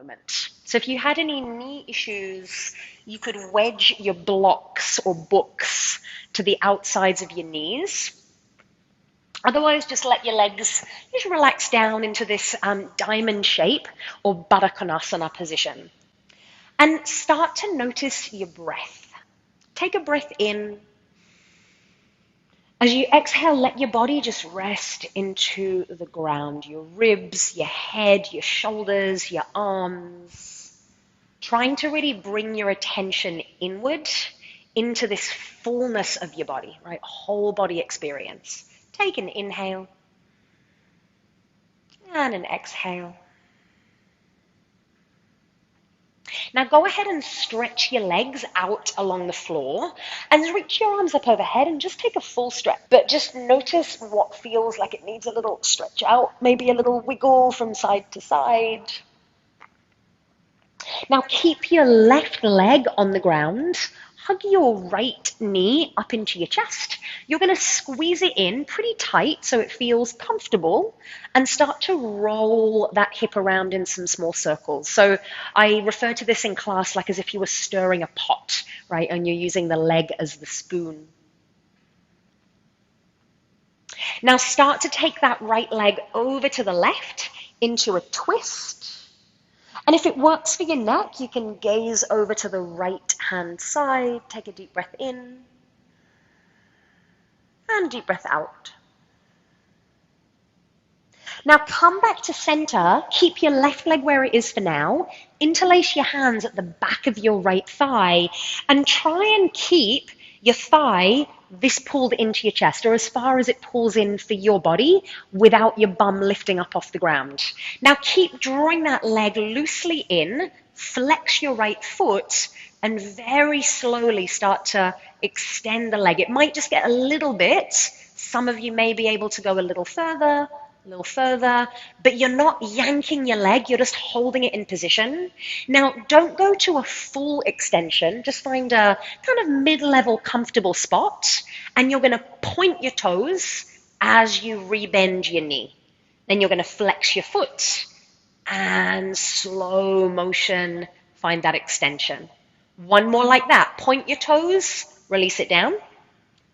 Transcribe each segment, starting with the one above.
moment. So if you had any knee issues, you could wedge your blocks or books to the outsides of your knees. Otherwise, just let your legs just relax down into this diamond shape or Baddha Konasana position. And start to notice your breath. Take a breath in. As you exhale, let your body just rest into the ground. Your ribs, your head, your shoulders, your arms. Trying to really bring your attention inward into this fullness of your body, right? Whole body experience. Take an inhale and an exhale. Now go ahead and stretch your legs out along the floor and reach your arms up overhead and just take a full stretch. But just notice what feels like it needs a little stretch out, maybe a little wiggle from side to side. Now keep your left leg on the ground. Hug your right knee up into your chest. You're going to squeeze it in pretty tight so it feels comfortable and start to roll that hip around in some small circles. So I refer to this in class like as if you were stirring a pot, right? And you're using the leg as the spoon. Now start to take that right leg over to the left into a twist. And if it works for your neck, you can gaze over to the right hand side. Take a deep breath in and deep breath out. Now come back to center. Keep your left leg where it is for now. Interlace your hands at the back of your right thigh and try and keep your thigh this pulled into your chest or as far as it pulls in for your body without your bum lifting up off the ground. Now keep drawing that leg loosely in, flex your right foot and very slowly start to extend the leg. It might just get a little bit. Some of you may be able to go a little further, but you're not yanking your leg, you're just holding it in position. Now, don't go to a full extension, just find a kind of mid-level comfortable spot, and you're gonna point your toes as you rebend your knee. Then you're gonna flex your foot, and slow motion, find that extension. One more like that, point your toes, release it down,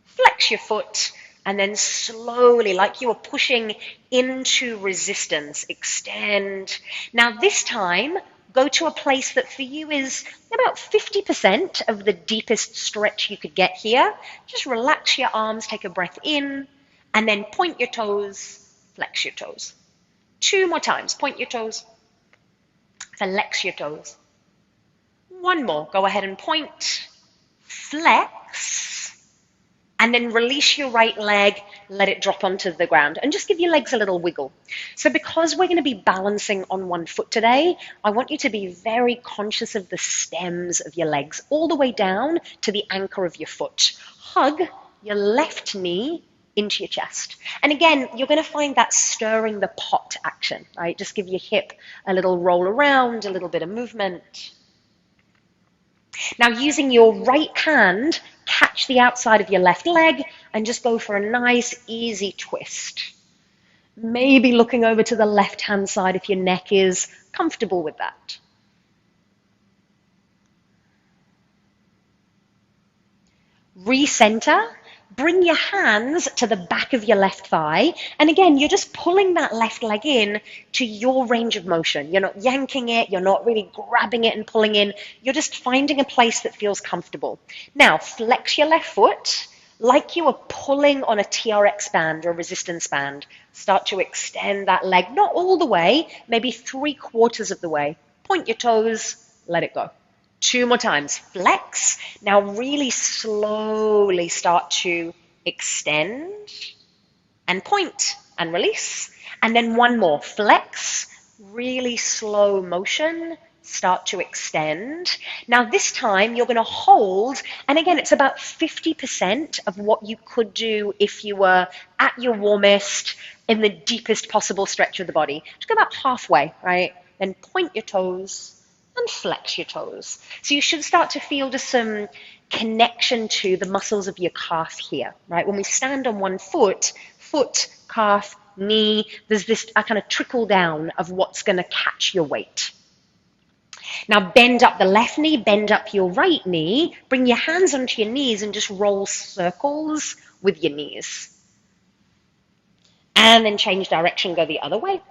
flex your foot, and then slowly, like you were pushing into resistance, extend. Now this time, go to a place that for you is about 50% of the deepest stretch you could get here. Just relax your arms, take a breath in, and then point your toes, flex your toes. 2 more times, point your toes, flex your toes. 1 more, go ahead and point, flex, and then release your right leg, let it drop onto the ground, and just give your legs a little wiggle. So because we're going to be balancing on one foot today, I want you to be very conscious of the stems of your legs, all the way down to the anchor of your foot. Hug your left knee into your chest. And again, you're going to find that stirring the pot action, right? Just give your hip a little roll around, a little bit of movement. Now using your right hand, catch the outside of your left leg and just go for a nice easy twist. Maybe looking over to the left hand side if your neck is comfortable with that. Recenter. Bring your hands to the back of your left thigh. And again, you're just pulling that left leg in to your range of motion. You're not yanking it. You're not really grabbing it and pulling in. You're just finding a place that feels comfortable. Now, flex your left foot like you are pulling on a TRX band or a resistance band. Start to extend that leg, not all the way, maybe 3/4 of the way. Point your toes, let it go. 2 more times, flex. Now really slowly start to extend and point and release. And then 1 more, flex, really slow motion, start to extend. Now this time you're going to hold, and again it's about 50% of what you could do if you were at your warmest in the deepest possible stretch of the body. Just go about halfway, right? Then point your toes and flex your toes. So you should start to feel just some connection to the muscles of your calf here, right? When we stand on one foot, calf, knee, there's this kind of trickle down of what's going to catch your weight. Now bend up the left knee, bend up your right knee, bring your hands onto your knees and just roll circles with your knees. And then change direction, go the other way.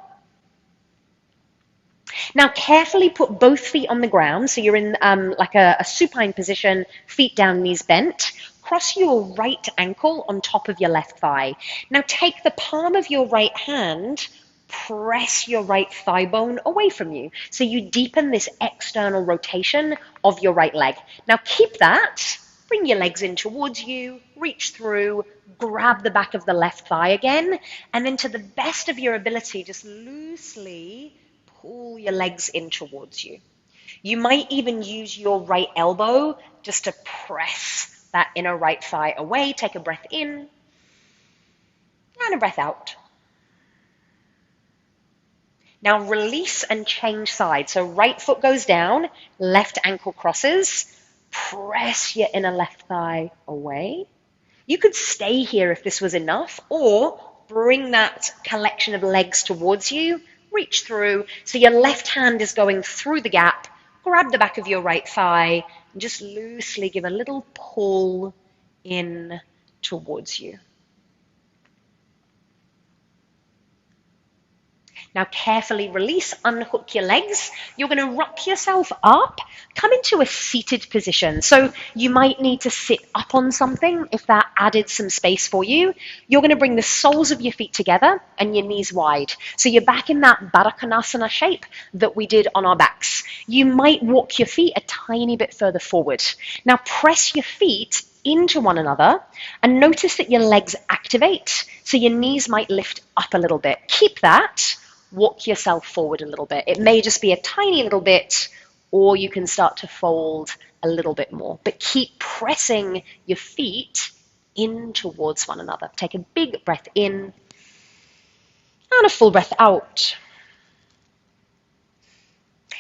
Now carefully put both feet on the ground, so you're in like a supine position, feet down, knees bent. Cross your right ankle on top of your left thigh. Now take the palm of your right hand, press your right thigh bone away from you. So you deepen this external rotation of your right leg. Now keep that, bring your legs in towards you, reach through, grab the back of the left thigh again, and then to the best of your ability, just loosely pull your legs in towards you. You might even use your right elbow just to press that inner right thigh away. Take a breath in and a breath out. Now release and change sides. So right foot goes down, left ankle crosses. Press your inner left thigh away. You could stay here if this was enough, or bring that collection of legs towards you. Reach through, so your left hand is going through the gap. Grab the back of your right thigh and just loosely give a little pull in towards you. Now carefully release, unhook your legs. You're going to rock yourself up, come into a seated position. So you might need to sit up on something if that added some space for you. You're going to bring the soles of your feet together and your knees wide. So you're back in that Baddha Konasana shape that we did on our backs. You might walk your feet a tiny bit further forward. Now press your feet into one another and notice that your legs activate. So your knees might lift up a little bit. Keep that. Walk yourself forward a little bit. It may just be a tiny little bit, or you can start to fold a little bit more. But keep pressing your feet in towards one another. Take a big breath in and a full breath out.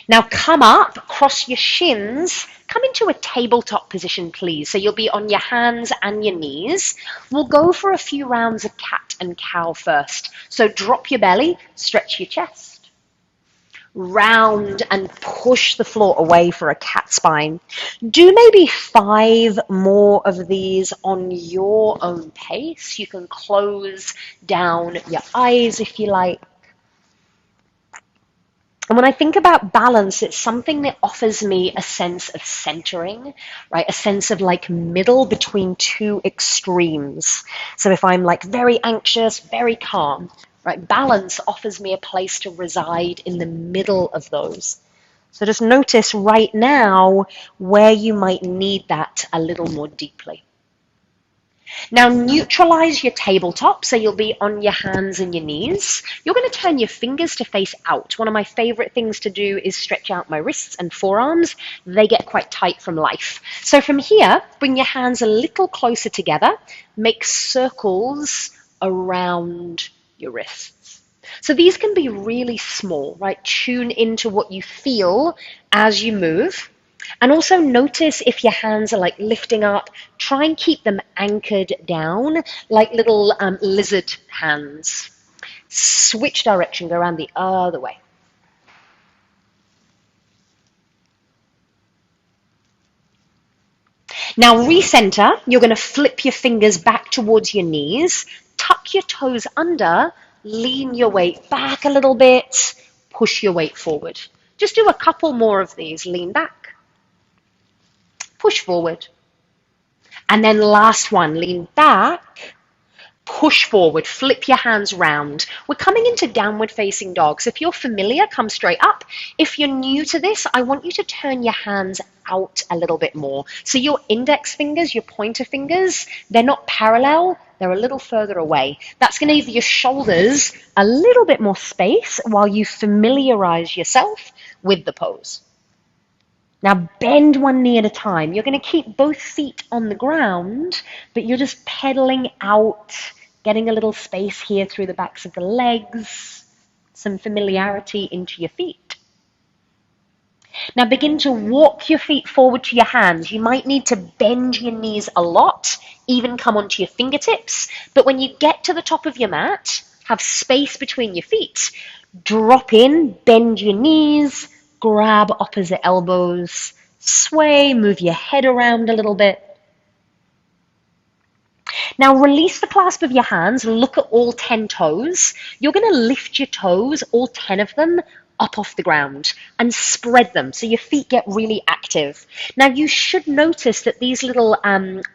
Now come up, cross your shins, come into a tabletop position, please. So you'll be on your hands and your knees. We'll go for a few rounds of cat and cow first. So drop your belly, stretch your chest. Round and push the floor away for a cat spine. Do maybe 5 more of these on your own pace. You can close down your eyes if you like. And when I think about balance, it's something that offers me a sense of centering, right? A sense of like middle between two extremes. So if I'm like very anxious, very calm, right? Balance offers me a place to reside in the middle of those. So just notice right now where you might need that a little more deeply. Now neutralize your tabletop, so you'll be on your hands and your knees. You're going to turn your fingers to face out. One of my favorite things to do is stretch out my wrists and forearms. They get quite tight from life. So from here, bring your hands a little closer together. Make circles around your wrists. So these can be really small, right? Tune into what you feel as you move. And also notice if your hands are like lifting up, try and keep them anchored down like little lizard hands. Switch direction, go around the other way. Now recenter, you're going to flip your fingers back towards your knees, tuck your toes under, lean your weight back a little bit, push your weight forward. Just do a couple more of these, lean back. Push forward. And then last one, lean back, push forward, flip your hands round. We're coming into downward facing dog. So if you're familiar, come straight up. If you're new to this, I want you to turn your hands out a little bit more. So your index fingers, your pointer fingers, they're not parallel, they're a little further away. That's going to give your shoulders a little bit more space while you familiarize yourself with the pose. Now bend one knee at a time. You're going to keep both feet on the ground, but you're just pedaling out, getting a little space here through the backs of the legs, some familiarity into your feet. Now begin to walk your feet forward to your hands. You might need to bend your knees a lot, even come onto your fingertips, but when you get to the top of your mat, have space between your feet. Drop in, bend your knees, Grab opposite elbows, sway, move your head around a little bit. Now release the clasp of your hands, look at all 10 toes. You're going to lift your toes, all 10 of them, up off the ground and spread them so your feet get really active. Now you should notice that these little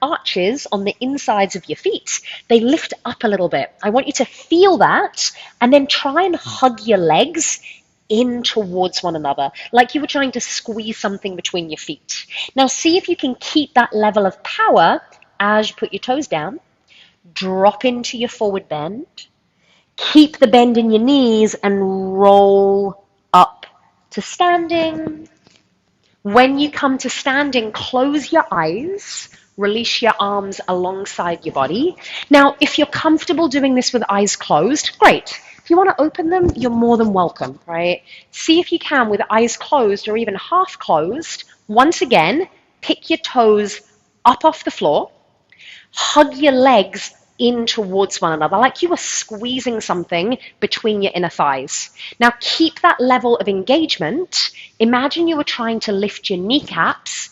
arches on the insides of your feet, they lift up a little bit. I want you to feel that and then try and hug your legs in towards one another, like you were trying to squeeze something between your feet. Now see if you can keep that level of power as you put your toes down. Drop into your forward bend. Keep the bend in your knees and roll up to standing. When you come to standing, close your eyes. Release your arms alongside your body. Now, if you're comfortable doing this with eyes closed, great. If you want to open them, you're more than welcome, right? See if you can with eyes closed or even half closed. Once again, pick your toes up off the floor. Hug your legs in towards one another, like you were squeezing something between your inner thighs. Now keep that level of engagement. Imagine you were trying to lift your kneecaps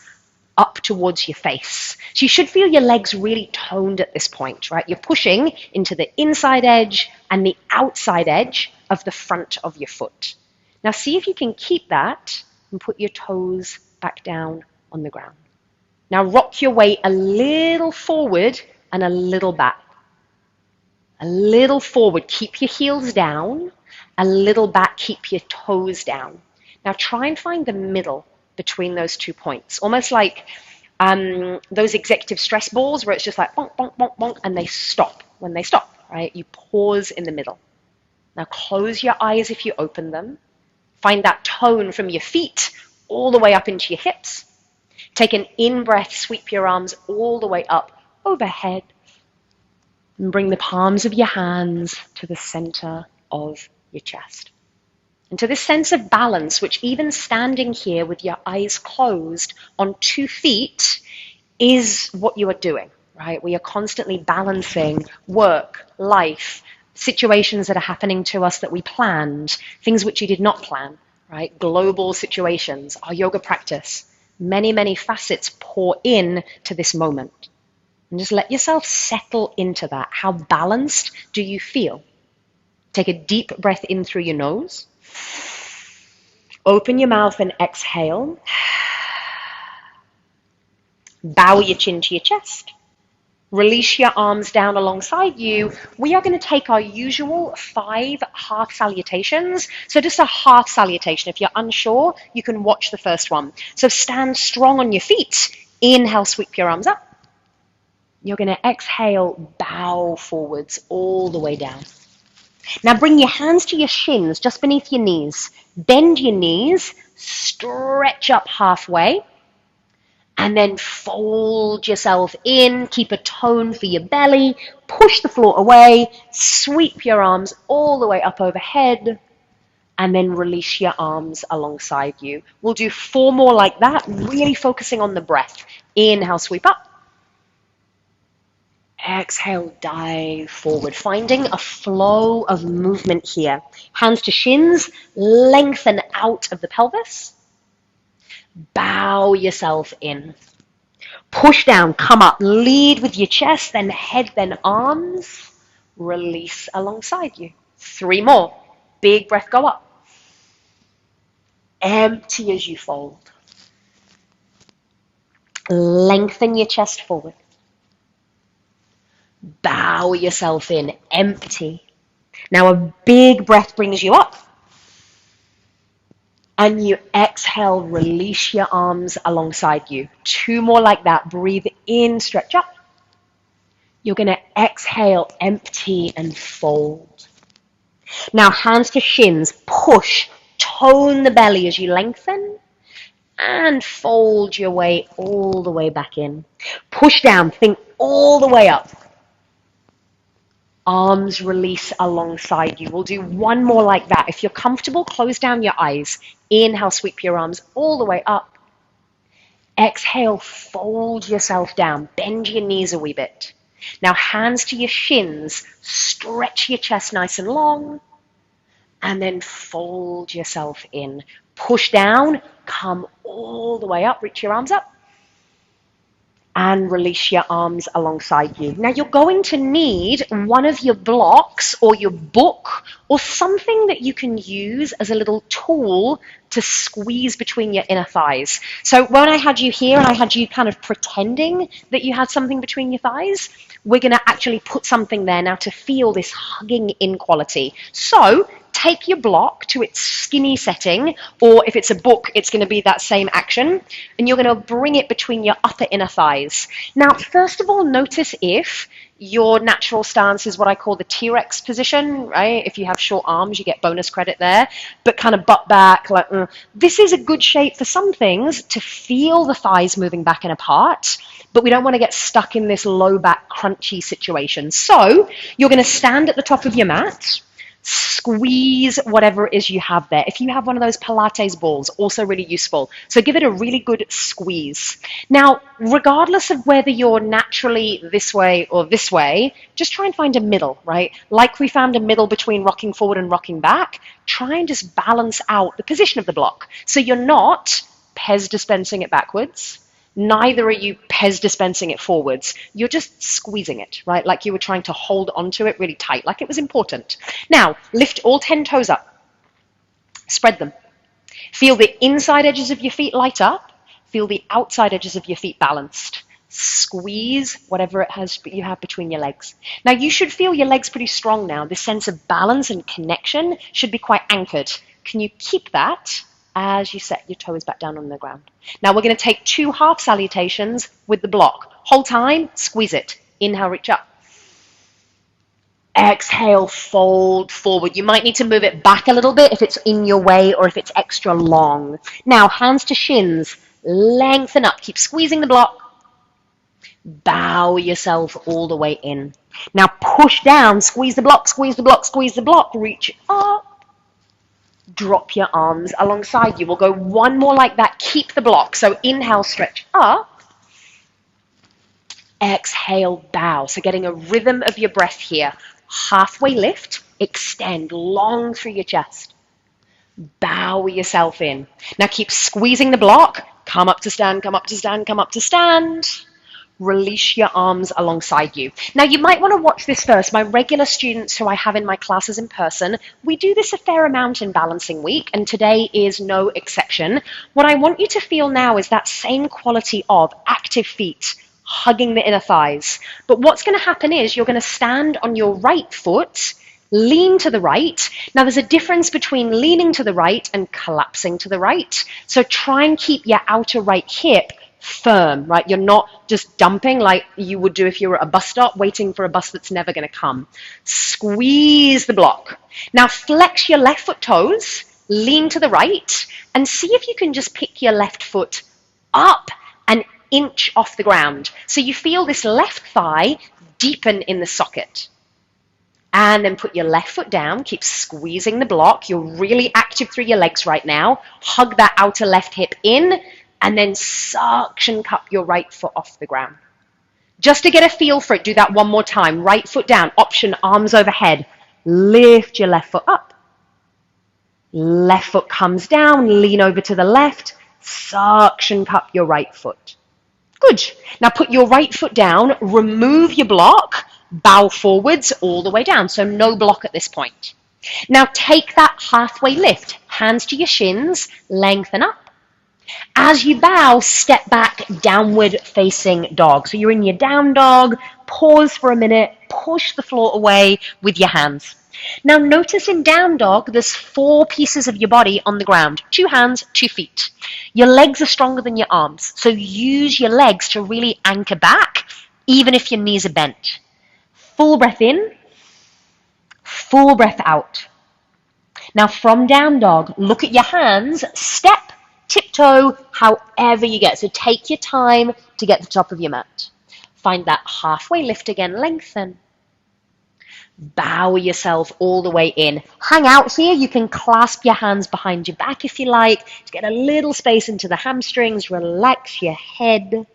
up towards your face. So you should feel your legs really toned at this point, right? You're pushing into the inside edge and the outside edge of the front of your foot. Now see if you can keep that and put your toes back down on the ground. Now rock your weight a little forward and a little back. A little forward, keep your heels down. A little back, keep your toes down. Now try and find the middle between those 2 points. Almost like those executive stress balls where it's just like bonk, bonk, bonk, bonk, and they stop when they stop, right? You pause in the middle. Now close your eyes if you open them. Find that tone from your feet all the way up into your hips. Take an in-breath, sweep your arms all the way up overhead. And bring the palms of your hands to the center of your chest. And to this sense of balance, which even standing here with your eyes closed on 2 feet is what you are doing, right? We are constantly balancing work, life, situations that are happening to us that we planned, things which you did not plan, right? Global situations, our yoga practice. Many, many facets pour in to this moment. And just let yourself settle into that. How balanced do you feel? Take a deep breath in through your nose. Open your mouth and exhale. Bow your chin to your chest. Release your arms down alongside you. We are going to take our usual 5 half salutations. So just a half salutation. If you're unsure, you can watch the first one. So stand strong on your feet. Inhale, sweep your arms up. You're going to exhale, bow forwards all the way down. Now bring your hands to your shins, just beneath your knees. Bend your knees, stretch up halfway, and then fold yourself in. Keep a tone for your belly. Push the floor away. Sweep your arms all the way up overhead, and then release your arms alongside you. We'll do 4 more like that, really focusing on the breath. Inhale, sweep up. Exhale, dive forward, finding a flow of movement here. Hands to shins, lengthen out of the pelvis. Bow yourself in. Push down, come up, lead with your chest, then head, then arms. Release alongside you. 3 more. Big breath, go up. Empty as you fold. Lengthen your chest forward. Bow yourself in, empty. Now a big breath brings you up. And you exhale, release your arms alongside you. 2 more like that. Breathe in, stretch up. You're going to exhale, empty, and fold. Now hands to shins, push, tone the belly as you lengthen. And fold your way all the way back in. Push down, think all the way up. Arms release alongside you. We'll do 1 more like that. If you're comfortable, close down your eyes. Inhale, sweep your arms all the way up. Exhale, fold yourself down. Bend your knees a wee bit. Now hands to your shins. Stretch your chest nice and long. And then fold yourself in. Push down, come all the way up, reach your arms up, and release your arms alongside you. Now you're going to need one of your blocks or your book or something that you can use as a little tool to squeeze between your inner thighs. So when I had you here and I had you kind of pretending that you had something between your thighs, we're going to actually put something there now to feel this hugging in quality. So take your block to its skinny setting, or if it's a book, it's going to be that same action, and you're going to bring it between your upper inner thighs. Now, first of all, notice if your natural stance is what I call the T-Rex position, right? If you have short arms, you get bonus credit there, but kind of butt back, like, This is a good shape for some things to feel the thighs moving back and apart, but we don't want to get stuck in this low back crunchy situation. So you're going to stand at the top of your mat, squeeze whatever it is you have there. If you have one of those Pilates balls, also really useful. So give it a really good squeeze. Now, regardless of whether you're naturally this way or this way, just try and find a middle, right? Like we found a middle between rocking forward and rocking back, try and just balance out the position of the block. So you're not Pez dispensing it backwards. Neither are you Pez dispensing it forwards. You're just squeezing it, right? Like you were trying to hold onto it really tight, like it was important. Now, lift all 10 toes up. Spread them. Feel the inside edges of your feet light up. Feel the outside edges of your feet balanced. Squeeze whatever it has you have between your legs. Now, you should feel your legs pretty strong now. This sense of balance and connection should be quite anchored. Can you keep that as you set your toes back down on the ground? Now we're going to take 2 half salutations with the block. Whole time, squeeze it. Inhale, reach up. Exhale, fold forward. You might need to move it back a little bit if it's in your way or if it's extra long. Now, hands to shins, lengthen up. Keep squeezing the block. Bow yourself all the way in. Now push down, squeeze the block, squeeze the block, squeeze the block. Reach up. Drop your arms alongside you. We'll go one more like that. Keep the block. So inhale, stretch up. Exhale, bow. So getting a rhythm of your breath here. Halfway lift, extend long through your chest. Bow yourself in. Now keep squeezing the block. Come up to stand, come up to stand, come up to stand. Release your arms alongside you. Now you might want to watch this first. My regular students who I have in my classes in person, we do this a fair amount in Balancing Week, and today is no exception. What I want you to feel now is that same quality of active feet, hugging the inner thighs. But what's going to happen is you're going to stand on your right foot, lean to the right. Now there's a difference between leaning to the right and collapsing to the right. So try and keep your outer right hip firm, right? You're not just dumping like you would do if you were at a bus stop waiting for a bus that's never going to come. Squeeze the block. Now flex your left foot toes, lean to the right, and see if you can just pick your left foot up an inch off the ground. So you feel this left thigh deepen in the socket. And then put your left foot down, keep squeezing the block. You're really active through your legs right now. Hug that outer left hip in, and then suction cup your right foot off the ground. Just to get a feel for it, do that one more time. Right foot down, option arms overhead. Lift your left foot up. Left foot comes down, lean over to the left, suction cup your right foot. Good. Now put your right foot down, remove your block, bow forwards all the way down. So no block at this point. Now take that halfway lift, hands to your shins, lengthen up. As you bow, step back, downward facing dog. So you're in your down dog, pause for a minute, push the floor away with your hands. Now notice in down dog, there's 4 pieces of your body on the ground. 2 hands, 2 feet. Your legs are stronger than your arms. So use your legs to really anchor back, even if your knees are bent. Full breath in, full breath out. Now from down dog, look at your hands, step, tiptoe, however you get. So take your time to get to the top of your mat. Find that halfway lift again, lengthen. Bow yourself all the way in. Hang out here. You can clasp your hands behind your back if you like to get a little space into the hamstrings. Relax your head.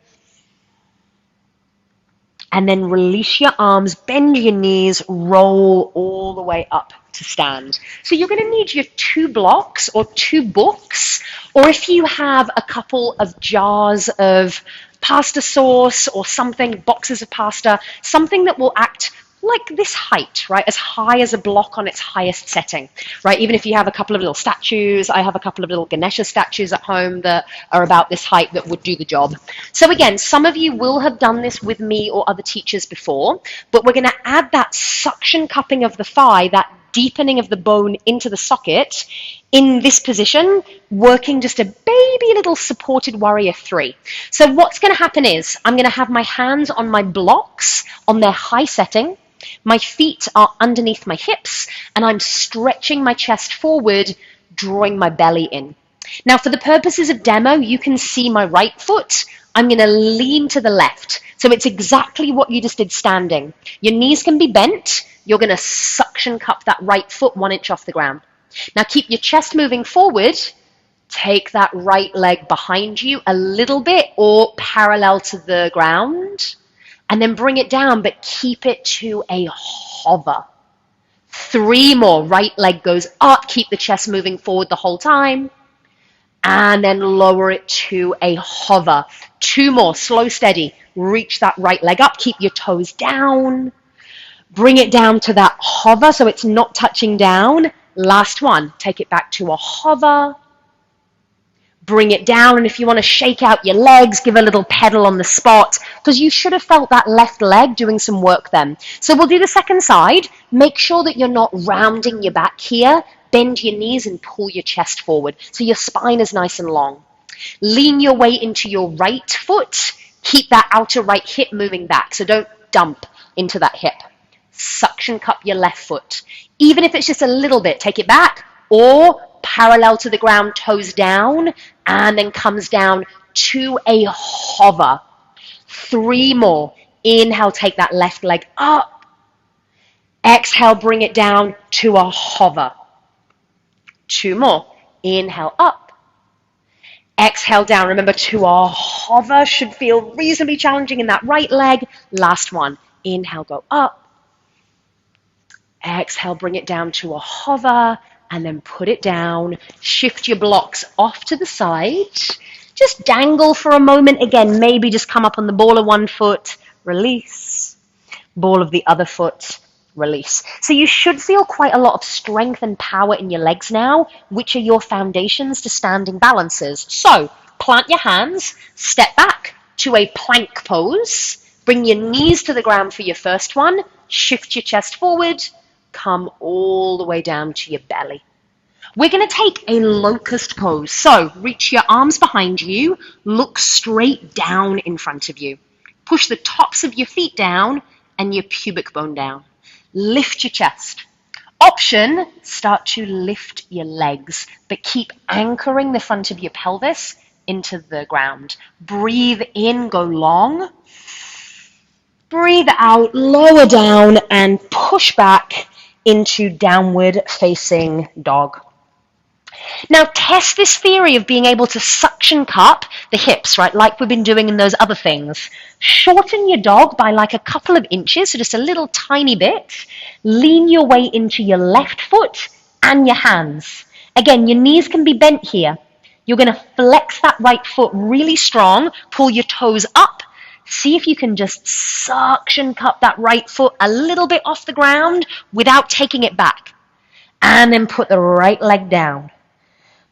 And then release your arms, bend your knees, roll all the way up to stand. So you're going to need your 2 blocks or 2 books, or if you have a couple of jars of pasta sauce or something, boxes of pasta, something that will act like this height, right? As high as a block on its highest setting, right? Even if you have a couple of little statues, I have a couple of little Ganesha statues at home that are about this height that would do the job. So again, some of you will have done this with me or other teachers before, but we're going to add that suction cupping of the thigh, that deepening of the bone into the socket in this position, working just a baby little supported warrior 3. So what's going to happen is I'm going to have my hands on my blocks on their high setting. My feet are underneath my hips, and I'm stretching my chest forward, drawing my belly in. Now, for the purposes of demo, you can see my right foot. I'm going to lean to the left. So it's exactly what you just did standing. Your knees can be bent. You're going to suction cup that right foot 1 inch off the ground. Now, keep your chest moving forward. Take that right leg behind you a little bit or parallel to the ground. And then bring it down, but keep it to a hover. 3 more. Right leg goes up. Keep the chest moving forward the whole time. And then lower it to a hover. 2 more. Slow, steady. Reach that right leg up. Keep your toes down. Bring it down to that hover so it's not touching down. Last one. Take it back to a hover. Bring it down, and if you want to shake out your legs, give a little pedal on the spot, because you should have felt that left leg doing some work then. So we'll do the second side. Make sure that you're not rounding your back here. Bend your knees and pull your chest forward so your spine is nice and long. Lean your way into your right foot. Keep that outer right hip moving back, so don't dump into that hip. Suction cup your left foot. Even if it's just a little bit, take it back, or parallel to the ground, toes down, and then comes down to a hover. 3 more. Inhale, take that left leg up. Exhale, bring it down to a hover. 2 more. Inhale, up. Exhale, down. Remember, to a hover should feel reasonably challenging in that right leg. Last one. Inhale, go up. Exhale, bring it down to a hover. And then put it down. Shift your blocks off to the side. Just dangle for a moment. Again, maybe just come up on the ball of one foot. Release. Ball of the other foot. Release. So you should feel quite a lot of strength and power in your legs now, which are your foundations to standing balances. So plant your hands. Step back to a plank pose. Bring your knees to the ground for your first one. Shift your chest forward. Come all the way down to your belly. We're going to take a locust pose. So reach your arms behind you, look straight down in front of you. Push the tops of your feet down and your pubic bone down. Lift your chest. Option, start to lift your legs, but keep anchoring the front of your pelvis into the ground. Breathe in, go long. Breathe out, lower down and push back into downward facing dog. Now test this theory of being able to suction cup the hips, right, like we've been doing in those other things. Shorten your dog by like a couple of inches, so just a little tiny bit. Lean your way into your left foot and your hands. Again, your knees can be bent here. You're going to flex that right foot really strong, pull your toes up. See if you can just suction cup that right foot a little bit off the ground without taking it back. And then put the right leg down.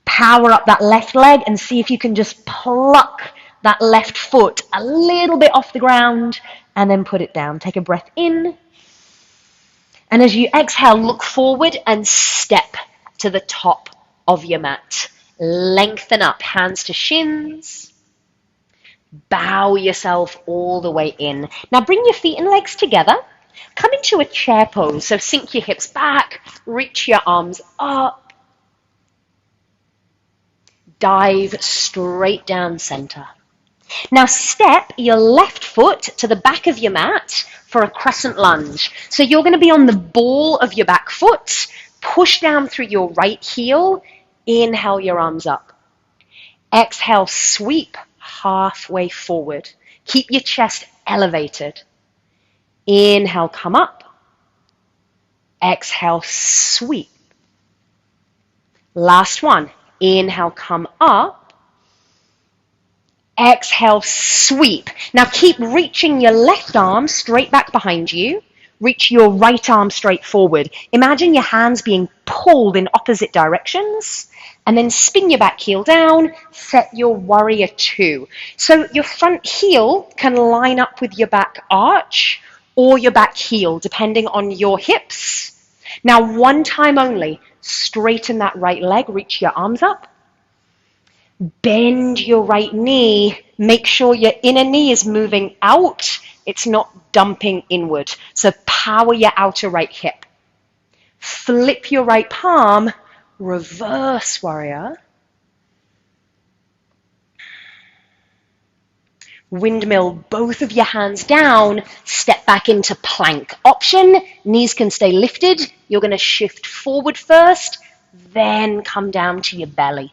Power up that left leg and see if you can just pluck that left foot a little bit off the ground and then put it down. Take a breath in. And as you exhale, look forward and step to the top of your mat. Lengthen up, hands to shins. Bow yourself all the way in. Now bring your feet and legs together. Come into a chair pose. So sink your hips back, reach your arms up. Dive straight down center. Now step your left foot to the back of your mat for a crescent lunge. So you're going to be on the ball of your back foot. Push down through your right heel. Inhale your arms up. Exhale, sweep halfway forward. Keep your chest elevated. Inhale, come up. Exhale, sweep. Last one. Inhale, come up. Exhale, sweep. Now keep reaching your left arm straight back behind you. Reach your right arm straight forward. Imagine your hands being pulled in opposite directions. And then spin your back heel down, set your warrior two. So your front heel can line up with your back arch or your back heel, depending on your hips. Now, one time only, straighten that right leg, reach your arms up. Bend your right knee. Make sure your inner knee is moving out. It's not dumping inward. So power your outer right hip. Flip your right palm. Reverse warrior. Windmill, both of your hands down. Step back into plank. Option, knees can stay lifted. You're going to shift forward first, then come down to your belly.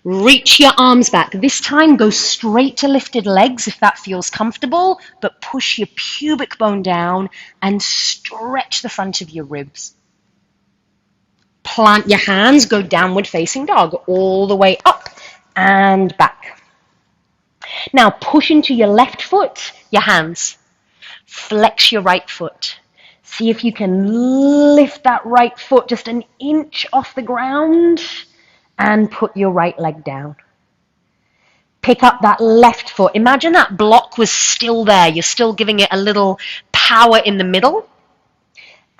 Reach your arms back. This time, go straight to lifted legs if that feels comfortable, but push your pubic bone down and stretch the front of your ribs. Plant your hands, go downward facing dog, all the way up and back. Now push into your left foot, your hands. Flex your right foot. See if you can lift that right foot just an inch off the ground and put your right leg down. Pick up that left foot. Imagine that block was still there. You're still giving it a little power in the middle.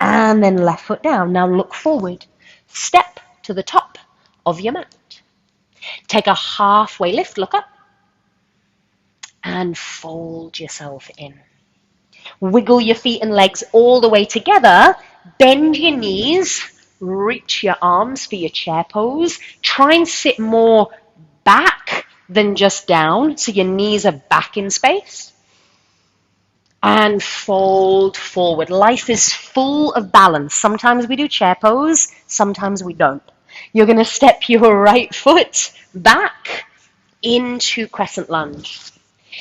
And then left foot down. Now look forward. Step to the top of your mat. Take a halfway lift, look up. And fold yourself in. Wiggle your feet and legs all the way together. Bend your knees. Reach your arms for your chair pose. Try and sit more back than just down, so your knees are back in space. And fold forward. Life is full of balance. Sometimes we do chair pose, sometimes we don't. You're going to step your right foot back into crescent lunge.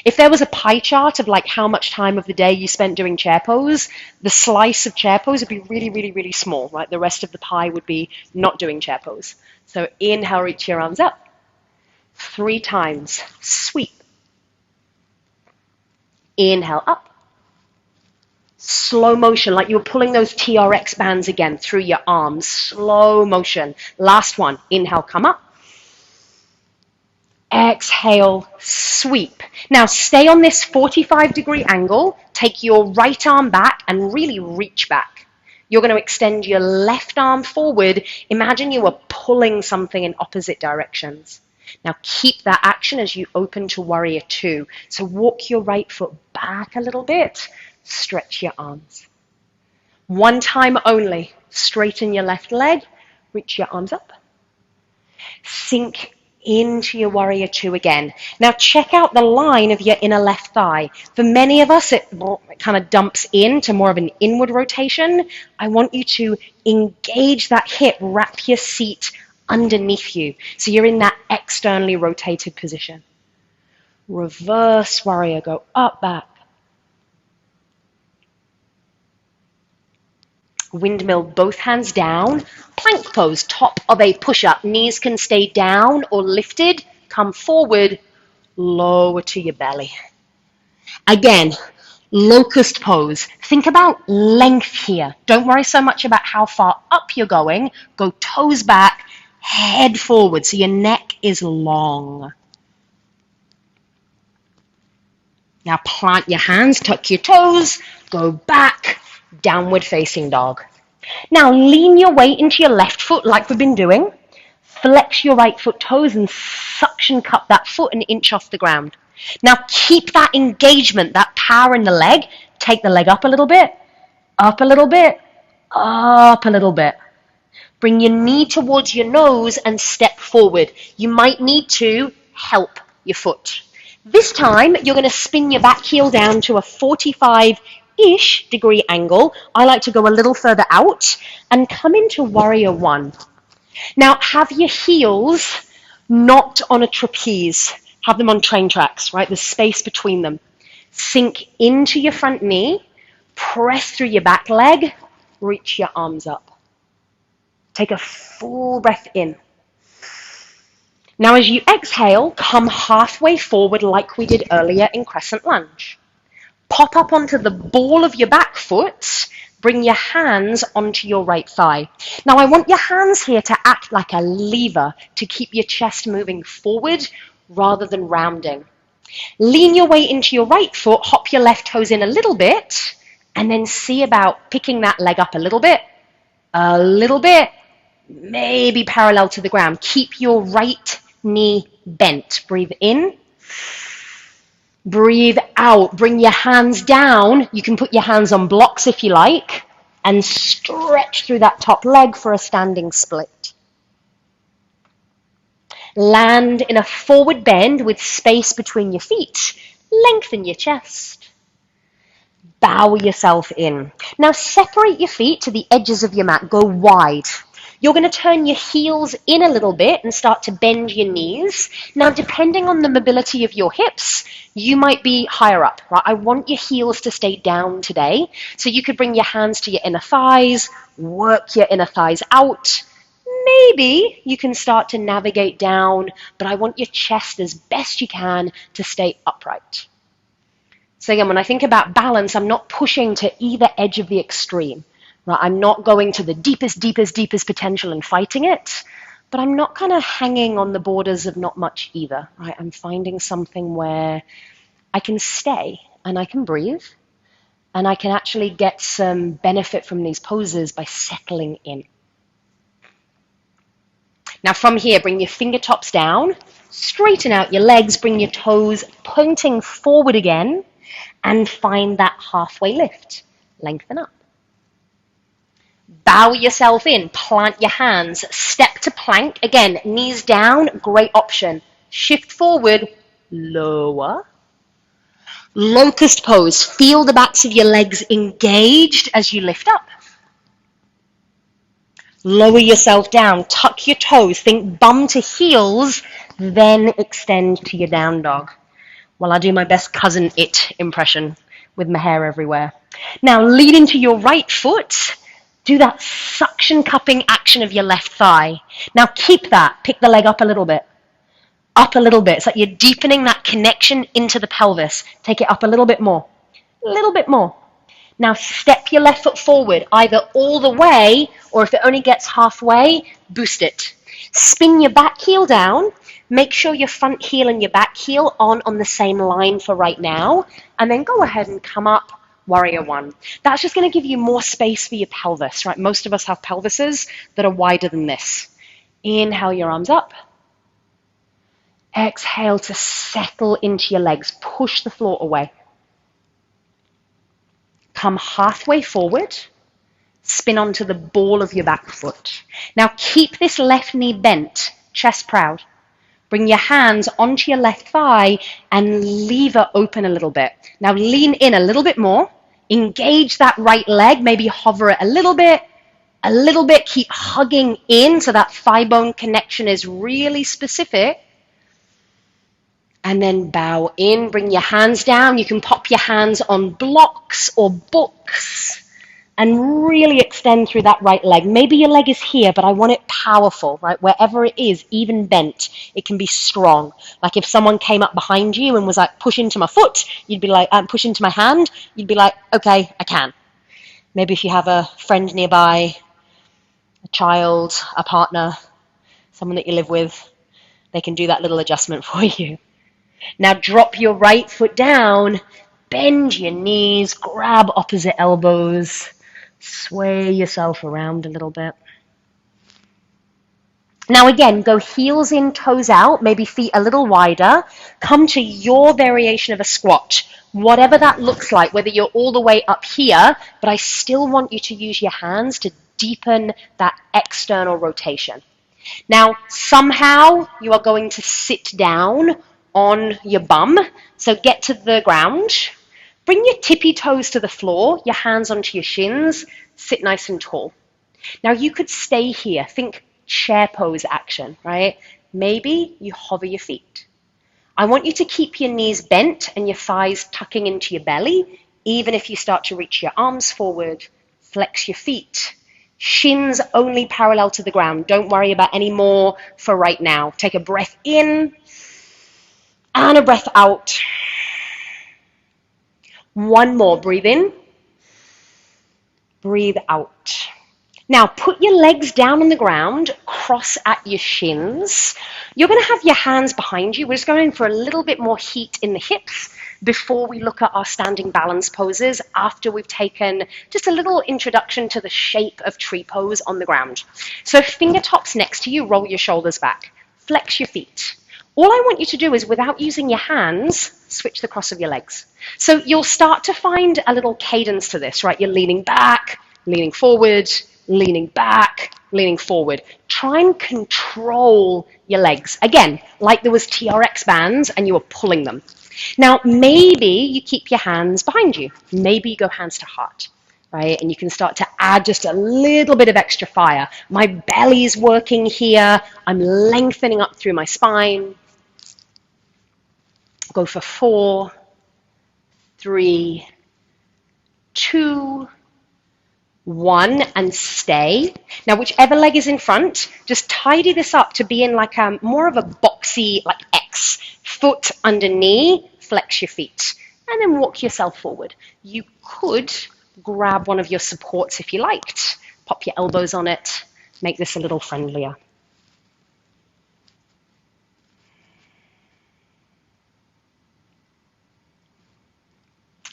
If there was a pie chart of like how much time of the day you spent doing chair pose, the slice of chair pose would be really, really, really small, right? The rest of the pie would be not doing chair pose. So inhale, reach your arms up. 3 times, sweep. Inhale up. Slow motion, like you were pulling those TRX bands again through your arms. Slow motion. Last one, inhale, come up. Exhale, sweep. Now stay on this 45-degree angle. Take your right arm back and really reach back. You're going to extend your left arm forward. Imagine you were pulling something in opposite directions. Now keep that action as you open to warrior two. So walk your right foot back a little bit. Stretch your arms. One time only. Straighten your left leg. Reach your arms up. Sink into your warrior two again. Now check out the line of your inner left thigh. For many of us, it kind of dumps into more of an inward rotation. I want you to engage that hip, wrap your seat underneath you. So you're in that externally rotated position. Reverse warrior, go up, back. Windmill, both hands down. Plank pose, top of a push-up. Knees can stay down or lifted. Come forward, lower to your belly. Again, locust pose. Think about length here. Don't worry so much about how far up you're going. Go toes back, head forward, so your neck is long. Now plant your hands, tuck your toes, go back, downward facing dog. Now lean your weight into your left foot like we've been doing. Flex your right foot toes and suction cup that foot an inch off the ground. Now keep that engagement, that power in the leg. Take the leg up a little bit, up a little bit, up a little bit. Bring your knee towards your nose and step forward. You might need to help your foot. This time, you're going to spin your back heel down to a 45-ish degree angle. I like to go a little further out and come into warrior one. Now, have your heels not on a trapeze. Have them on train tracks, right? There's space between them. Sink into your front knee, press through your back leg, reach your arms up. Take a full breath in. Now as you exhale, come halfway forward like we did earlier in crescent lunge. Pop up onto the ball of your back foot. Bring your hands onto your right thigh. Now I want your hands here to act like a lever to keep your chest moving forward rather than rounding. Lean your weight into your right foot, hop your left toes in a little bit, and then see about picking that leg up a little bit, maybe parallel to the ground. Keep your right knee bent. Breathe in. Breathe out. Bring your hands down. You can put your hands on blocks if you like, and stretch through that top leg for a standing split. Land in a forward bend with space between your feet. Lengthen your chest. Bow yourself in. Now separate your feet to the edges of your mat. Go wide. You're going to turn your heels in a little bit and start to bend your knees. Now, depending on the mobility of your hips, you might be higher up, right? I want your heels to stay down today. So you could bring your hands to your inner thighs, work your inner thighs out. Maybe you can start to navigate down, but I want your chest as best you can to stay upright. So again, when I think about balance, I'm not pushing to either edge of the extreme. Right? I'm not going to the deepest potential and fighting it, but I'm not kind of hanging on the borders of not much either. Right? I'm finding something where I can stay and I can breathe and I can actually get some benefit from these poses by settling in. Now from here, bring your fingertips down, straighten out your legs, bring your toes pointing forward again, and find that halfway lift. Lengthen up. Bow yourself in, plant your hands, step to plank. Again, knees down, great option. Shift forward, lower. Locust pose, feel the backs of your legs engaged as you lift up. Lower yourself down, tuck your toes, think bum to heels, then extend to your down dog. While I do my best Cousin It impression with my hair everywhere. Now lead into your right foot. Do that suction cupping action of your left thigh. Now keep that. Pick the leg up a little bit. Up a little bit. It's like you're deepening that connection into the pelvis. Take it up a little bit more. A little bit more. Now step your left foot forward, either all the way, or if it only gets halfway, boost it. Spin your back heel down. Make sure your front heel and your back heel aren't on the same line for right now. And then go ahead and come up. Warrior one. That's just going to give you more space for your pelvis, right? Most of us have pelvises that are wider than this. Inhale your arms up. Exhale to settle into your legs. Push the floor away. Come halfway forward. Spin onto the ball of your back foot. Now keep this left knee bent, chest proud. Bring your hands onto your left thigh and lever open a little bit. Now lean in a little bit more. Engage that right leg, maybe hover it a little bit, keep hugging in so that thigh bone connection is really specific. And then bow in, bring your hands down. You can pop your hands on blocks or books and really extend through that right leg. Maybe your leg is here, but I want it powerful, right? Wherever it is, even bent, it can be strong. Like if someone came up behind you and was like, push into my foot, you'd be like, push into my hand, you'd be like, okay, I can. Maybe if you have a friend nearby, a child, a partner, someone that you live with, they can do that little adjustment for you. Now drop your right foot down, bend your knees, grab opposite elbows, sway yourself around a little bit. Now again, go heels in, toes out, maybe feet a little wider. Come to your variation of a squat, whatever that looks like, whether you're all the way up here, but I still want you to use your hands to deepen that external rotation. Now, somehow you are going to sit down on your bum, so get to the ground. Bring your tippy toes to the floor, your hands onto your shins, sit nice and tall. Now you could stay here, think chair pose action, right? Maybe you hover your feet. I want you to keep your knees bent and your thighs tucking into your belly, even if you start to reach your arms forward, Flex your feet. Shins only parallel to the ground. Don't worry about any more for right now. Take a breath in and a breath out. One more. Breathe in. Breathe out. Now put your legs down on the ground, cross at your shins. You're going to have your hands behind you. We're just going for a little bit more heat in the hips before we look at our standing balance poses after we've taken just a little introduction to the shape of tree pose on the ground. So fingertips next to you, roll your shoulders back, flex your feet. All I want you to do is, without using your hands, switch the cross of your legs. So you'll start to find a little cadence to this, right? You're leaning back, leaning forward, leaning back, leaning forward. Try and control your legs. Again, like there was TRX bands and you were pulling them. Now, maybe you keep your hands behind you. Maybe you go hands to heart, right? And you can start to add just a little bit of extra fire. My belly's working here. I'm lengthening up through my spine. Go for 4, 3, 2, 1, and stay. Now, whichever leg is in front, just tidy this up to be in like more of a boxy, like X. Foot under knee, flex your feet, and then walk yourself forward. You could grab one of your supports if you liked. Pop your elbows on it, make this a little friendlier.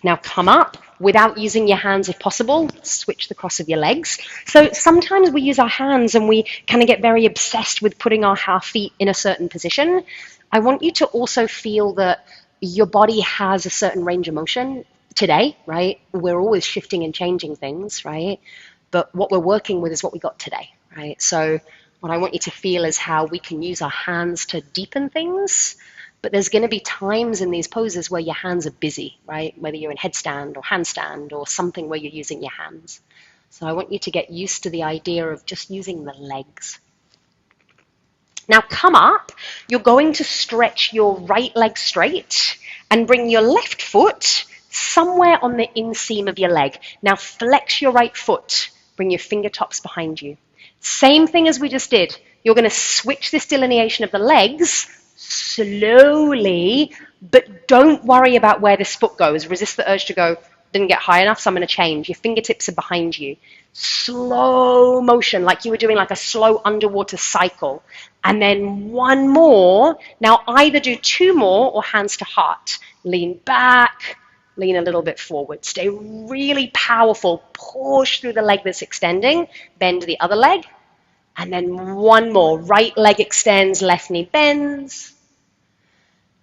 Now come up without using your hands if possible. Switch the cross of your legs. So sometimes we use our hands and we kind of get very obsessed with putting our feet in a certain position. I want you to also feel that your body has a certain range of motion today, right? We're always shifting and changing things, right? But what we're working with is what we got today, right? So what I want you to feel is how we can use our hands to deepen things. But there's going to be times in these poses where your hands are busy, right? Whether you're in headstand or handstand or something where you're using your hands. So I want you to get used to the idea of just using the legs. Now come up. You're going to stretch your right leg straight and bring your left foot somewhere on the inseam of your leg. Now flex your right foot. Bring your fingertips behind you. Same thing as we just did. You're going to switch this delineation of the legs slowly, but don't worry about where this foot goes. Resist the urge to go, didn't get high enough, so I'm going to change. Your fingertips are behind you. Slow motion, like you were doing like a slow underwater cycle. And then one more. Now either do 2 more or hands to heart. Lean back, lean a little bit forward. Stay really powerful. Push through the leg that's extending. Bend the other leg. And then one more. Right leg extends, left knee bends.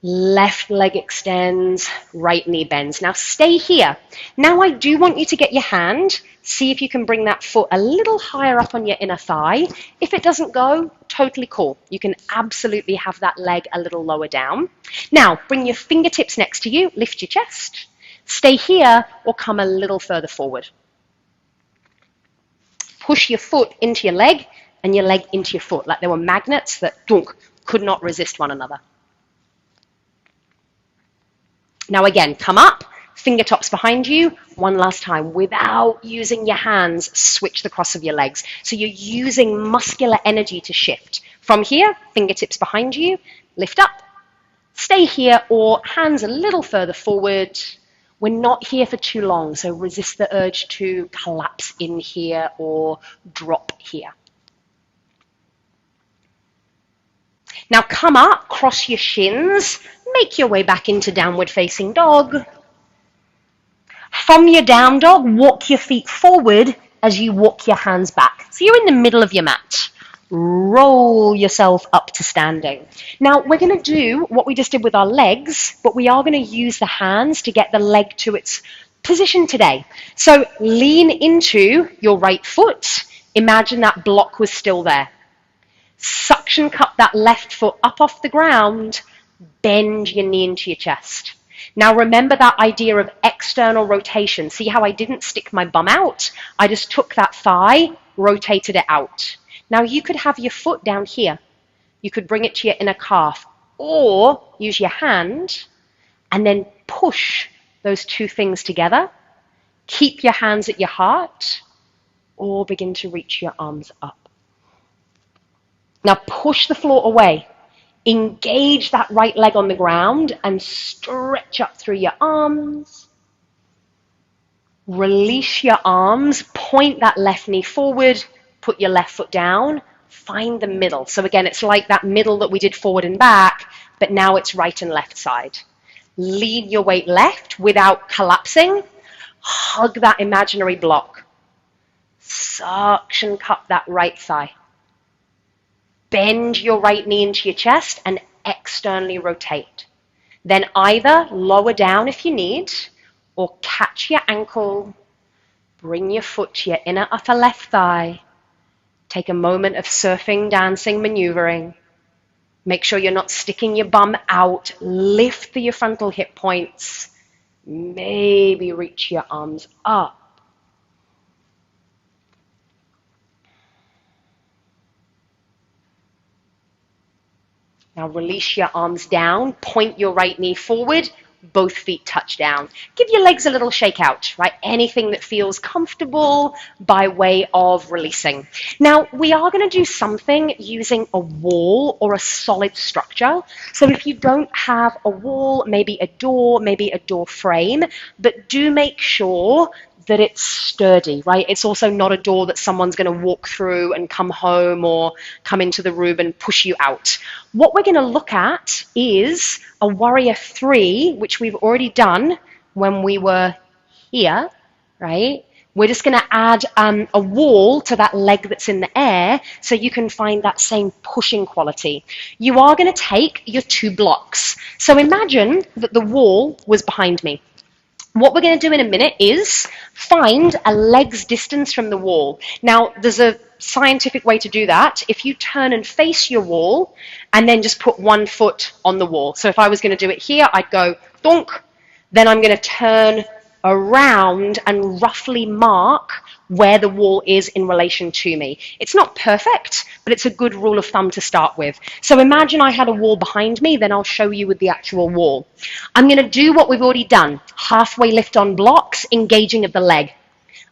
Left leg extends, right knee bends. Now stay here. Now I do want you to get your hand. See if you can bring that foot a little higher up on your inner thigh. If it doesn't go, totally cool. You can absolutely have that leg a little lower down. Now bring your fingertips next to you. Lift your chest. Stay here or come a little further forward. Push your foot into your leg and your leg into your foot, like they were magnets that could not resist one another. Now again, come up, fingertips behind you. One last time, without using your hands, switch the cross of your legs. So you're using muscular energy to shift. From here, fingertips behind you, lift up, stay here, or hands a little further forward. We're not here for too long, so resist the urge to collapse in here or drop here. Now come up, cross your shins, make your way back into downward facing dog. From your down dog, walk your feet forward as you walk your hands back. So you're in the middle of your mat. Roll yourself up to standing. Now we're going to do what we just did with our legs, but we are going to use the hands to get the leg to its position today. So lean into your right foot. Imagine that block was still there. Suction cup that left foot up off the ground, bend your knee into your chest. Now remember that idea of external rotation. See how I didn't stick my bum out? I just took that thigh, rotated it out. Now you could have your foot down here. You could bring it to your inner calf or use your hand and then push those two things together. Keep your hands at your heart. or begin to reach your arms up. Now push the floor away. Engage that right leg on the ground and stretch up through your arms. Release your arms, point that left knee forward, put your left foot down, find the middle. So again, it's like that middle that we did forward and back, but now it's right and left side. Lean your weight left without collapsing. Hug that imaginary block. Suction cup that right thigh. Bend your right knee into your chest and externally rotate. Then either lower down if you need, or catch your ankle, bring your foot to your inner upper left thigh. Take a moment of surfing, dancing, maneuvering. Make sure you're not sticking your bum out. Lift your frontal hip points. Maybe reach your arms up. Now release your arms down, point your right knee forward, both feet touch down. Give your legs a little shake out, right? Anything that feels comfortable by way of releasing. Now, we are going to do something using a wall or a solid structure. So if you don't have a wall, maybe a door frame, but do make sure that it's sturdy, right? It's also not a door that someone's going to walk through and come home or come into the room and push you out. What we're going to look at is a warrior 3, which we've already done when we were here, right? We're just going to add a wall to that leg that's in the air so you can find that same pushing quality. You are going to take your 2 blocks. So imagine that the wall was behind me. What we're going to do in a minute is find a leg's distance from the wall. Now, there's a scientific way to do that. If you turn and face your wall and then just put 1 foot on the wall. So if I was going to do it here, I'd go donk, then I'm going to turn around and roughly mark where the wall is in relation to me. It's not perfect, but it's a good rule of thumb to start with. So imagine I had a wall behind me, then I'll show you with the actual wall. I'm going to do what we've already done. Halfway lift on blocks, engaging of the leg.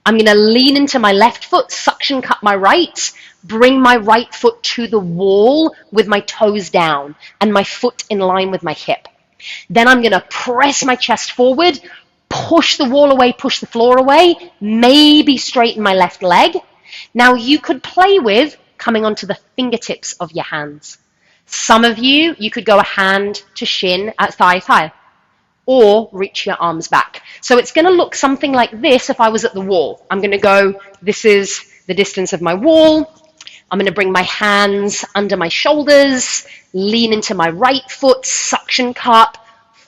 I'm going to lean into my left foot, suction cup my right, bring my right foot to the wall with my toes down and my foot in line with my hip. Then I'm going to press my chest forward, push the wall away, push the floor away, maybe straighten my left leg. Now you could play with coming onto the fingertips of your hands. Some of you could go a hand to shin at thigh high, or reach your arms back. So it's going to look something like this if I was at the wall. I'm going to go, this is the distance of my wall. I'm going to bring my hands under my shoulders, lean into my right foot, suction cup,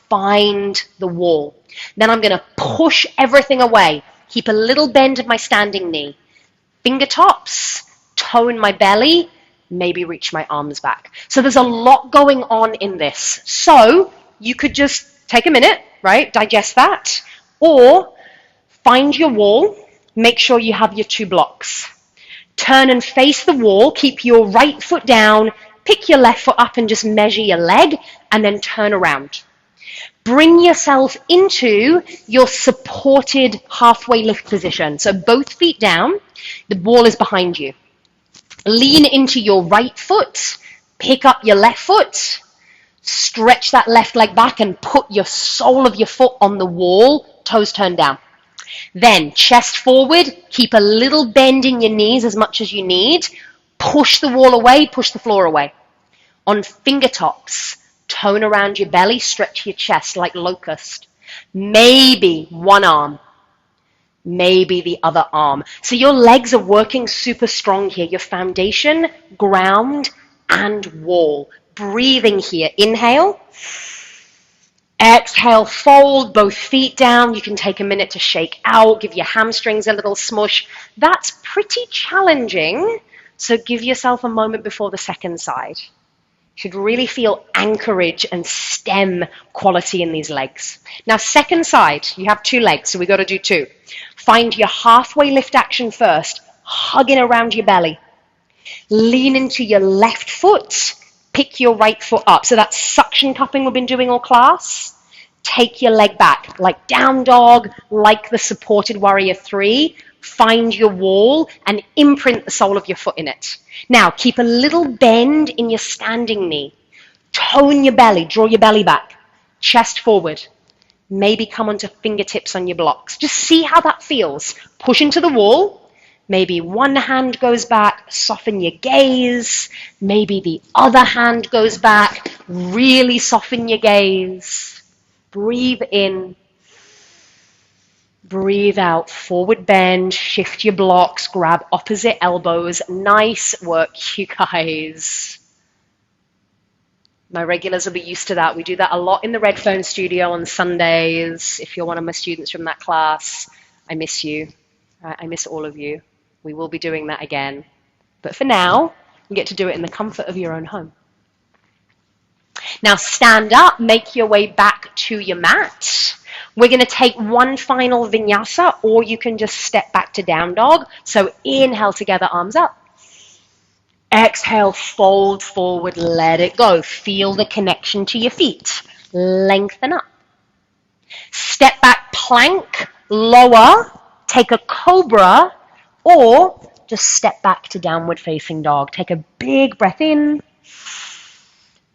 find the wall. Then I'm going to push everything away. Keep a little bend of my standing knee. Fingertips, toe in my belly, maybe reach my arms back. So there's a lot going on in this. So you could just take a minute, right? Digest that. Or find your wall. Make sure you have your 2 blocks. Turn and face the wall. Keep your right foot down. Pick your left foot up and just measure your leg. And then turn around. Bring yourself into your supported halfway lift position. So both feet down, the wall is behind you. Lean into your right foot, pick up your left foot, stretch that left leg back and put your sole of your foot on the wall, toes turned down. Then chest forward, keep a little bend in your knees as much as you need, push the wall away, push the floor away. On fingertips, tone around your belly, stretch your chest like locust. Maybe one arm, maybe the other arm. So your legs are working super strong here. Your foundation, ground, and wall. Breathing here. Inhale. Exhale, fold both feet down. You can take a minute to shake out, give your hamstrings a little smush. That's pretty challenging, so give yourself a moment before the second side. Should really feel anchorage and stem quality in these legs. Now, second side, you have 2 legs, so we've got to do 2. Find your halfway lift action first, hugging around your belly. Lean into your left foot, pick your right foot up. So that's suction cupping we've been doing all class. Take your leg back, like down dog, like the supported warrior 3. find your wall and imprint the sole of your foot in it. Now, keep a little bend in your standing knee. Tone your belly, draw your belly back, chest forward. Maybe come onto fingertips on your blocks. Just see how that feels. Push into the wall. Maybe one hand goes back, soften your gaze. Maybe the other hand goes back, really soften your gaze. Breathe in. Breathe out, forward bend, shift your blocks, grab opposite elbows. Nice work, you guys. My regulars will be used to that. We do that a lot in the Red Phone studio on Sundays. If you're one of my students from that class, I miss you. I miss all of you. We will be doing that again. But for now, you get to do it in the comfort of your own home. Now stand up, make your way back to your mat. We're going to take one final vinyasa, or you can just step back to down dog. So inhale together, arms up. Exhale, fold forward, let it go. Feel the connection to your feet. Lengthen up. Step back, plank, lower, take a cobra, or just step back to downward facing dog. Take a big breath in,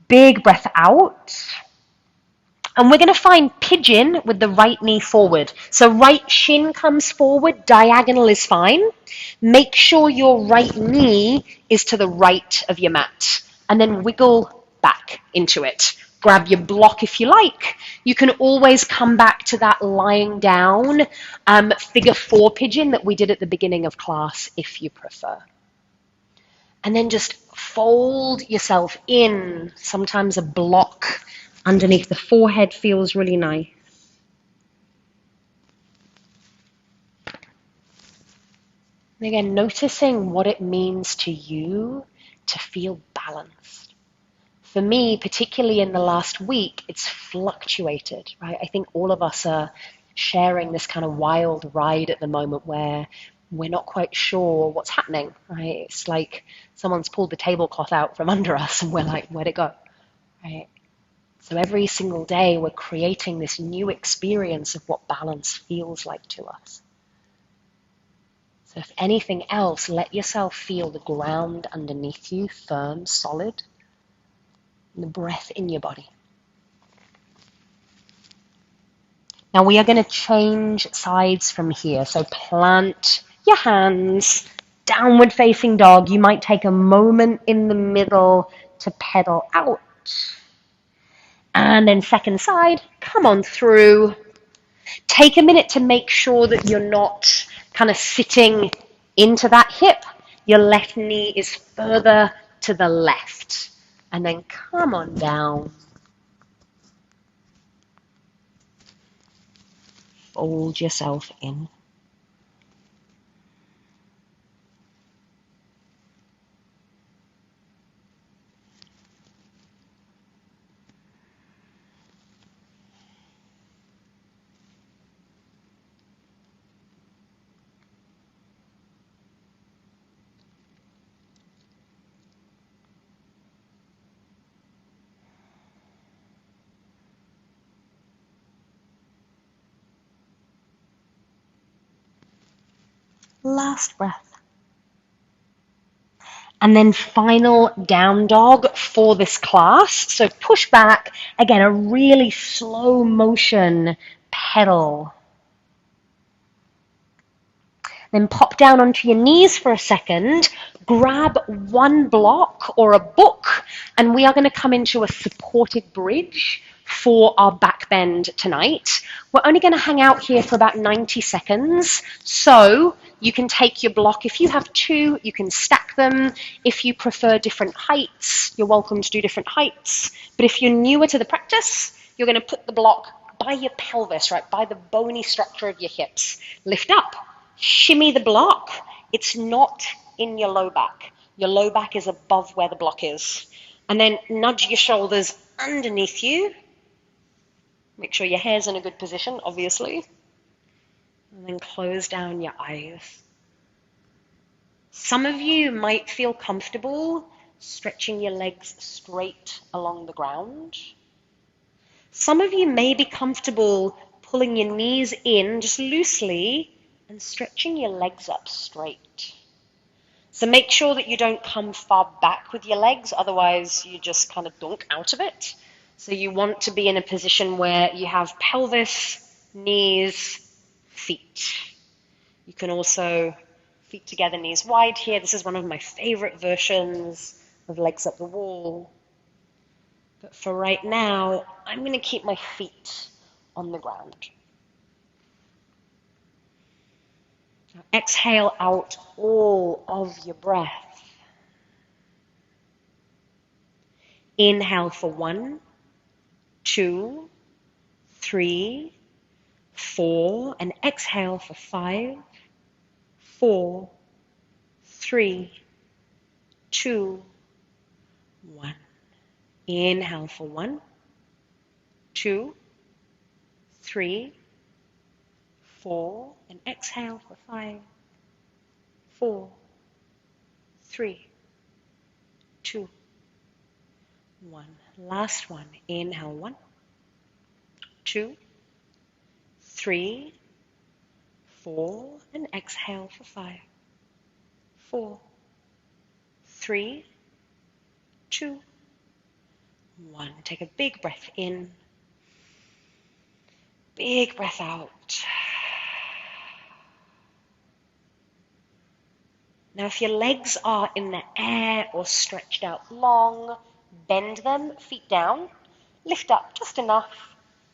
big breath out. And we're going to find pigeon with the right knee forward. So right shin comes forward, diagonal is fine. Make sure your right knee is to the right of your mat. And then wiggle back into it. Grab your block if you like. You can always come back to that lying down figure 4 pigeon that we did at the beginning of class if you prefer. And then just fold yourself in. Sometimes a block underneath the forehead feels really nice. And again, noticing what it means to you to feel balanced. For me, particularly in the last week, it's fluctuated, right? I think all of us are sharing this kind of wild ride at the moment where we're not quite sure what's happening, right? It's like someone's pulled the tablecloth out from under us and we're like, where'd it go, right? So every single day we're creating this new experience of what balance feels like to us. So if anything else, let yourself feel the ground underneath you, firm, solid, and the breath in your body. Now we are going to change sides from here. So plant your hands, downward facing dog. You might take a moment in the middle to pedal out. And then second side, come on through. Take a minute to make sure that you're not kind of sitting into that hip. Your left knee is further to the left. And then come on down. Fold yourself in. Last breath. And then final down dog for this class. So push back. Again, a really slow motion pedal. Then pop down onto your knees for a second. Grab one block or a book. And we are going to come into a supported bridge for our back bend tonight. We're only going to hang out here for about 90 seconds. So you can take your block. If you have 2, you can stack them. If you prefer different heights, you're welcome to do different heights. But if you're newer to the practice, you're going to put the block by your pelvis, right, by the bony structure of your hips. Lift up, shimmy the block. It's not in your low back. Your low back is above where the block is. And then nudge your shoulders underneath you. Make sure your hair's in a good position, obviously. And then close down your eyes. Some of you might feel comfortable stretching your legs straight along the ground. Some of you may be comfortable pulling your knees in just loosely and stretching your legs up straight. So make sure that you don't come far back with your legs, otherwise you just kind of dunk out of it. So you want to be in a position where you have pelvis, knees, feet. You can also feet together, knees wide here. This is one of my favorite versions of legs up the wall. But for right now, I'm going to keep my feet on the ground. Now exhale out all of your breath. Inhale for 1, 2, 3, 4, and exhale for 5, 4, 3, 2, 1. Inhale for 1, 2, 3, 4, and exhale for 5, 4, 3, 2, 1. Last one. Inhale 1, 2, 3, 4, and exhale for 5, 4, 3, 2, 1. Take a big breath in, big breath out. Now, if your legs are in the air or stretched out long, bend them, feet down, lift up just enough,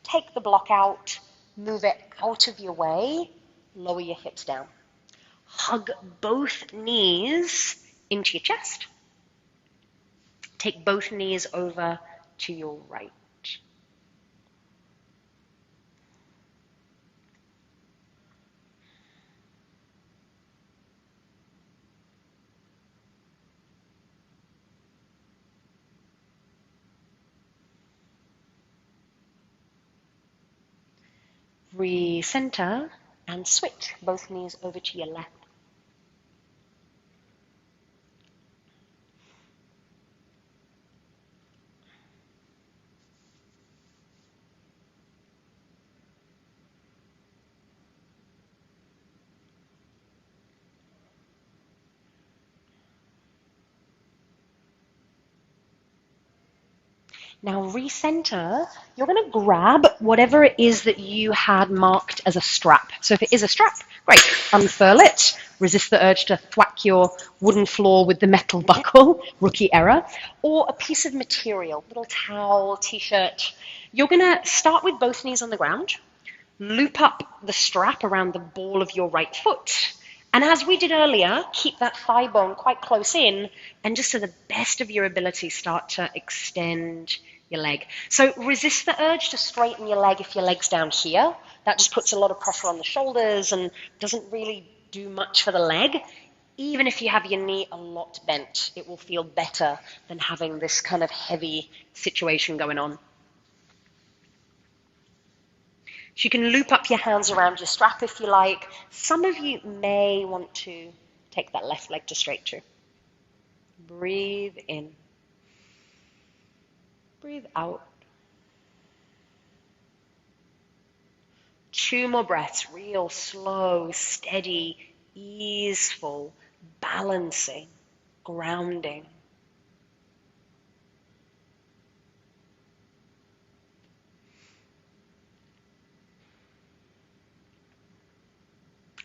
take the block out, move it out of your way, lower your hips down. Hug both knees into your chest. Take both knees over to your right. Recenter and switch both knees over to your left. Now recenter, you're going to grab whatever it is that you had marked as a strap. So if it is a strap, great, unfurl it. Resist the urge to thwack your wooden floor with the metal buckle, rookie error. Or a piece of material, little towel, t-shirt. You're going to start with both knees on the ground, loop up the strap around the ball of your right foot. And as we did earlier, keep that thigh bone quite close in, and just to the best of your ability, start to extend your leg. So resist the urge to straighten your leg if your leg's down here. That just puts a lot of pressure on the shoulders and doesn't really do much for the leg. Even if you have your knee a lot bent, it will feel better than having this kind of heavy situation going on. So you can loop up your hands around your strap if you like. Some of you may want to take that left leg to straight too. Breathe in. Breathe out. 2 more breaths, real slow, steady, easeful, balancing, grounding.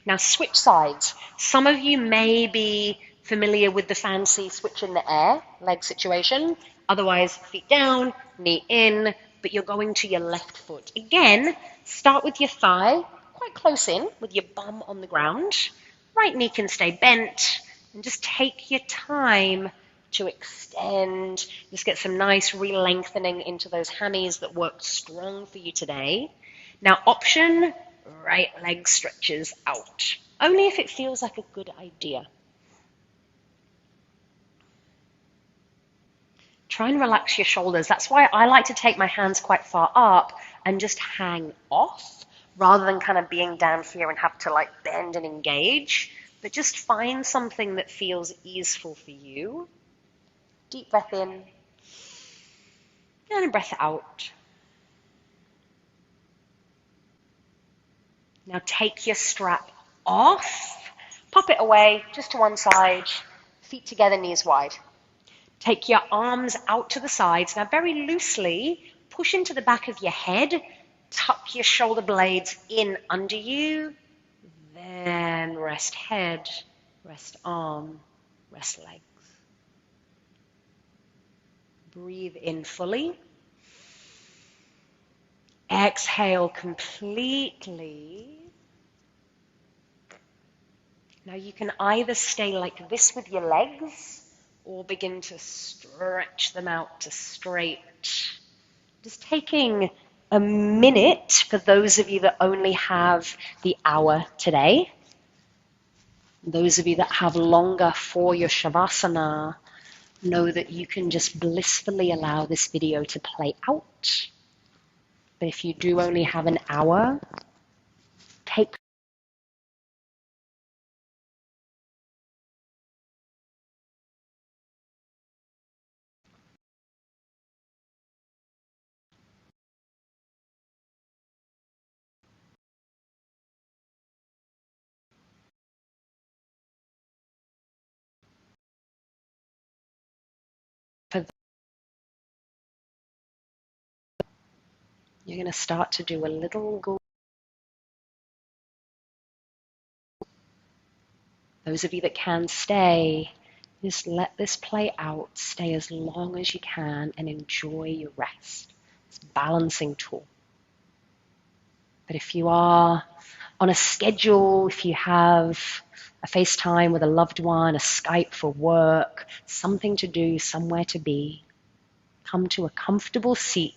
Now switch sides. Some of you may be familiar with the fancy switch in the air leg situation. Otherwise, feet down, knee in, but you're going to your left foot. Again, start with your thigh quite close in with your bum on the ground. Right knee can stay bent, and just take your time to extend. Just get some nice re-lengthening into those hammies that worked strong for you today. Now, option, right leg stretches out, only if it feels like a good idea. Try and relax your shoulders. That's why I like to take my hands quite far up and just hang off rather than kind of being down here and have to like bend and engage. But just find something that feels easeful for you. Deep breath in and a breath out. Now take your strap off. Pop it away, just to one side, feet together, knees wide. Take your arms out to the sides. Now very loosely, push into the back of your head, tuck your shoulder blades in under you, then rest head, rest arm, rest legs. Breathe in fully. Exhale completely. Now you can either stay like this with your legs or begin to stretch them out to straight. Just taking a minute for those of you that only have the hour today. Those of you that have longer for your Shavasana, know that you can just blissfully allow this video to play out. But if you do only have an hour, take for you're going to start to do a little go. Those of you that can stay, just let this play out. Stay as long as you can and enjoy your rest. It's a balancing tool. But if you are on a schedule, if you have a FaceTime with a loved one, a Skype for work, something to do, somewhere to be, come to a comfortable seat.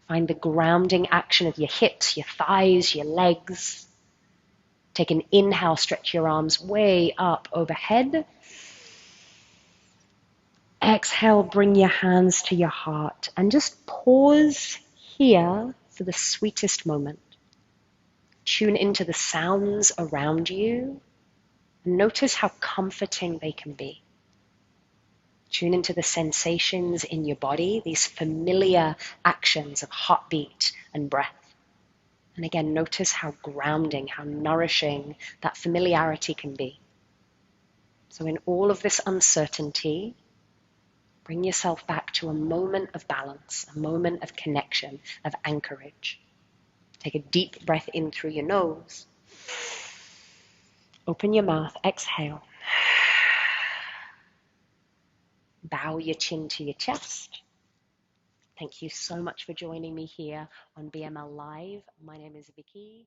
Find the grounding action of your hips, your thighs, your legs. Take an inhale, stretch your arms way up overhead. Exhale, bring your hands to your heart and just pause here for the sweetest moment. Tune into the sounds around you and notice how comforting they can be. Tune into the sensations in your body, these familiar actions of heartbeat and breath. And again, notice how grounding, how nourishing that familiarity can be. So in all of this uncertainty, bring yourself back to a moment of balance, a moment of connection, of anchorage. Take a deep breath in through your nose. Open your mouth, exhale. Bow your chin to your chest. Thank you so much for joining me here on BML Live. My name is Vicky.